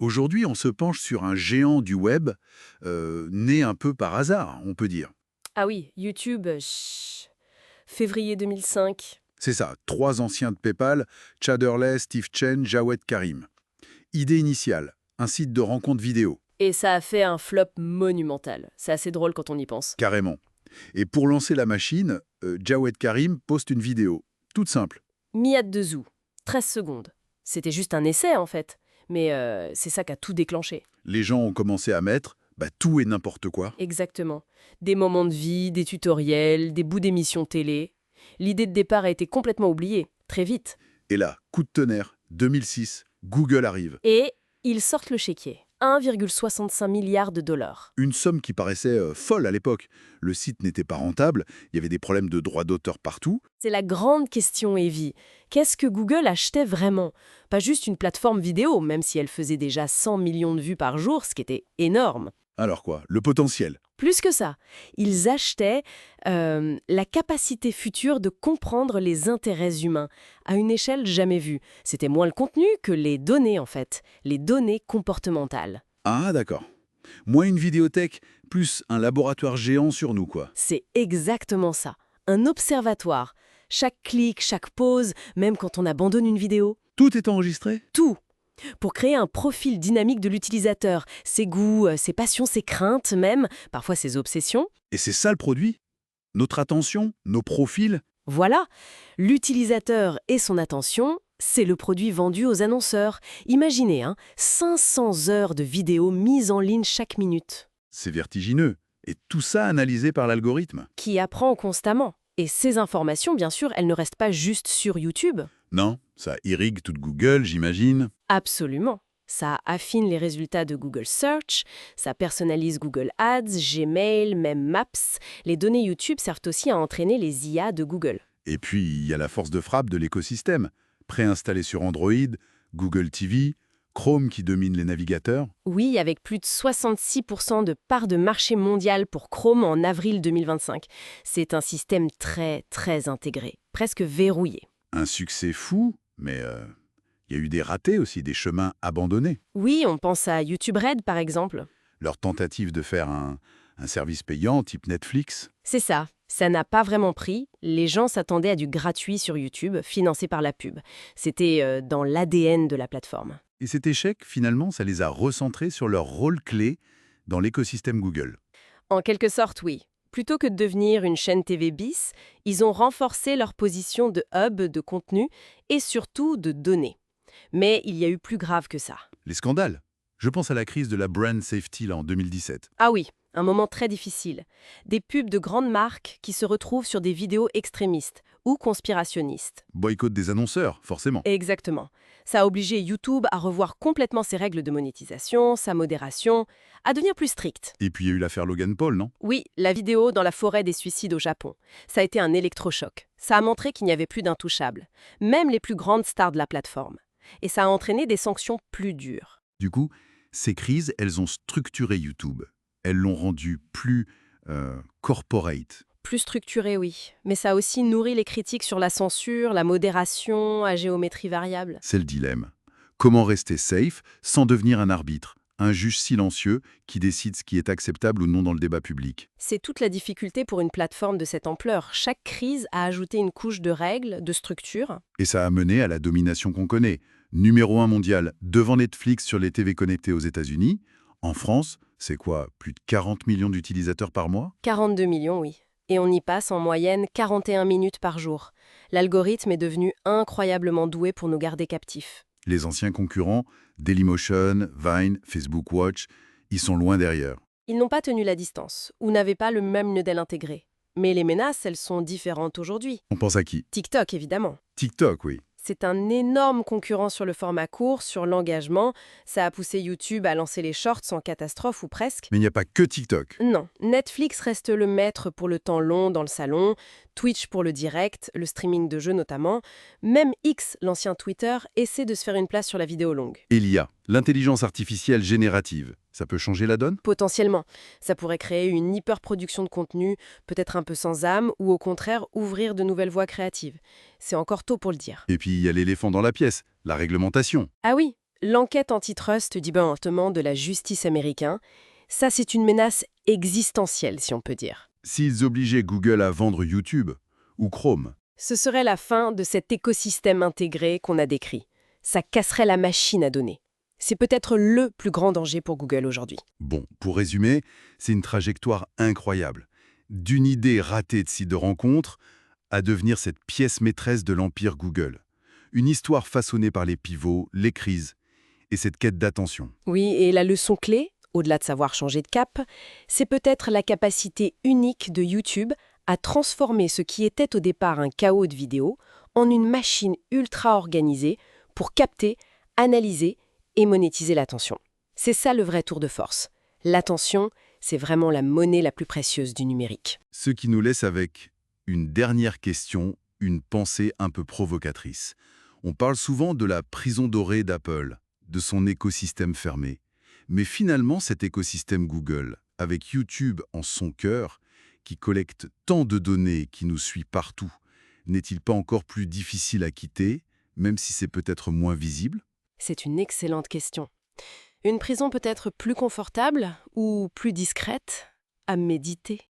Aujourd'hui, on se penche sur un géant du web, né un peu par hasard, on peut dire. Ah oui, YouTube, février 2005. C'est ça, trois anciens de PayPal, Chad Hurley, Steve Chen, Jawed Karim. Idée initiale, un site de rencontre vidéo, Et ça a fait un flop monumental. C'est assez drôle quand on y pense. carrément. Et pour lancer la machine, Jawed Karim poste une vidéo, toute simple. Miat de Zoo, 13 secondes. C'était juste un essai en fait. Mais c'est ça qui a tout déclenché. Les gens ont commencé à mettre tout et n'importe quoi. Exactement. Des moments de vie, des tutoriels, des bouts d'émissions télé. L'idée de départ a été complètement oubliée, très vite. Et là, coup de tonnerre, 2006, Google arrive. Et ils sortent le chéquier. 1,65 milliard de dollars. Une somme qui paraissait folle à l'époque. Le site n'était pas rentable, il y avait des problèmes de droits d'auteur partout. C'est la grande question, Evie. Qu'est-ce que Google achetait vraiment? Pas juste une plateforme vidéo, même si elle faisait déjà 100 millions de vues par jour, ce qui était énorme. Alors quoi, le potentiel. Plus que ça, ils achetaient la capacité future de comprendre les intérêts humains à une échelle jamais vue. C'était moins le contenu que les données, en fait, les données comportementales. Ah d'accord. Moins une vidéothèque, plus un laboratoire géant sur nous quoi. C'est exactement ça. Un observatoire. Chaque clic, chaque pause, même quand on abandonne une vidéo. Tout est enregistré? Tout. Pour créer un profil dynamique de l'utilisateur, ses goûts, ses passions, ses craintes même, parfois ses obsessions. Et c'est ça le produit? Notre attention? Nos profils? Voilà, l'utilisateur et son attention, c'est le produit vendu aux annonceurs. Imaginez, 500 heures de vidéos mises en ligne chaque minute, C'est vertigineux. Et tout ça analysé par l'algorithme? qui apprend constamment. Et ces informations, bien sûr, elles ne restent pas juste sur YouTube. Non, ça irrigue toute Google, j'imagine. Absolument. Ça affine les résultats de Google Search, ça personnalise Google Ads, Gmail, même Maps. Les données YouTube servent aussi à entraîner les IA de Google. Et puis, il y a la force de frappe de l'écosystème. Préinstallé sur Android, Google TV, Chrome qui domine les navigateurs. Oui, avec plus de 66% de part de marché mondial pour Chrome en avril 2025. C'est un système très, très intégré, presque verrouillé. Un succès fou, mais il y a eu des ratés aussi, des chemins abandonnés. Oui, on pense à YouTube Red par exemple. Leur tentative de faire un service payant type Netflix. C'est ça. Ça n'a pas vraiment pris. Les gens s'attendaient à du gratuit sur YouTube, financé par la pub. C'était dans l'ADN de la plateforme. Et cet échec, finalement, ça les a recentrés sur leur rôle clé dans l'écosystème Google. En quelque sorte, oui. Plutôt que de devenir une chaîne TV bis, ils ont renforcé leur position de hub de contenu et surtout de données. Mais il y a eu plus grave que ça. Les scandales. Je pense à la crise de la brand safety là, en 2017. Ah oui, un moment très difficile. Des pubs de grandes marques qui se retrouvent sur des vidéos extrémistes ou conspirationnistes. Boycott des annonceurs, forcément. Exactement. Ça a obligé YouTube à revoir complètement ses règles de monétisation, sa modération, à devenir plus strict. Et puis il y a eu l'affaire Logan Paul, non? Oui, la vidéo dans la forêt des suicides au Japon. Ça a été un électrochoc. Ça a montré qu'il n'y avait plus d'intouchables, même les plus grandes stars de la plateforme. Et ça a entraîné des sanctions plus dures. Du coup, ces crises, elles ont structuré YouTube. Elles l'ont rendu plus corporate. Plus structuré, oui. Mais ça a aussi nourri les critiques sur la censure, la modération, à géométrie variable. C'est le dilemme. Comment rester safe sans devenir un arbitre, un juge silencieux qui décide ce qui est acceptable ou non dans le débat public? C'est toute la difficulté pour une plateforme de cette ampleur. Chaque crise a ajouté une couche de règles, de structures. Et ça a mené à la domination qu'on connaît. Numéro 1 mondial devant Netflix sur les TV connectées aux États-Unis. En France, c'est quoi, plus de 40 millions d'utilisateurs par mois? 42 millions, oui. Et on y passe en moyenne 41 minutes par jour. L'algorithme est devenu incroyablement doué pour nous garder captifs. Les anciens concurrents, Dailymotion, Vine, Facebook Watch, ils sont loin derrière. Ils n'ont pas tenu la distance, ou n'avaient pas le même modèle intégré. Mais les menaces, elles sont différentes aujourd'hui. On pense à qui? TikTok, évidemment. TikTok, oui. C'est un énorme concurrent sur le format court, sur l'engagement. Ça a poussé YouTube à lancer les shorts en catastrophe ou presque. Mais il n'y a pas que TikTok. Non, Netflix reste le maître pour le temps long dans le salon, Twitch pour le direct, le streaming de jeux notamment. Même X, l'ancien Twitter, essaie de se faire une place sur la vidéo longue. Et l'IA, l'intelligence artificielle générative, ça peut changer la donne? Potentiellement, ça pourrait créer une hyperproduction de contenu, peut-être un peu sans âme, ou au contraire ouvrir de nouvelles voies créatives. C'est encore tôt pour le dire. Et puis il y a l'éléphant dans la pièce, la réglementation. Ah oui, L'enquête antitrust du département de la justice américain, ça c'est une menace existentielle, si on peut dire. S'ils obligeaient Google à vendre YouTube ou Chrome, Ce serait la fin de cet écosystème intégré qu'on a décrit. Ça casserait la machine à données. C'est peut-être le plus grand danger pour Google aujourd'hui. bon, pour résumer, c'est une trajectoire incroyable. D'une idée ratée de site de rencontre à devenir cette pièce maîtresse de l'empire Google. Une histoire façonnée par les pivots, les crises et cette quête d'attention. Oui, et la leçon clé, au-delà de savoir changer de cap, c'est peut-être la capacité unique de YouTube à transformer ce qui était au départ un chaos de vidéos en une machine ultra organisée pour capter, analyser et monétiser l'attention. C'est ça le vrai tour de force. L'attention, c'est vraiment la monnaie la plus précieuse du numérique. Ce qui nous laisse avec une dernière question, une pensée un peu provocatrice. On parle souvent de la prison dorée d'Apple, de son écosystème fermé. Mais finalement, cet écosystème Google, avec YouTube en son cœur, qui collecte tant de données, qui nous suit partout, n'est-il pas encore plus difficile à quitter, même si c'est peut-être moins visible? C'est une excellente question. Une prison peut être plus confortable ou plus discrète à méditer.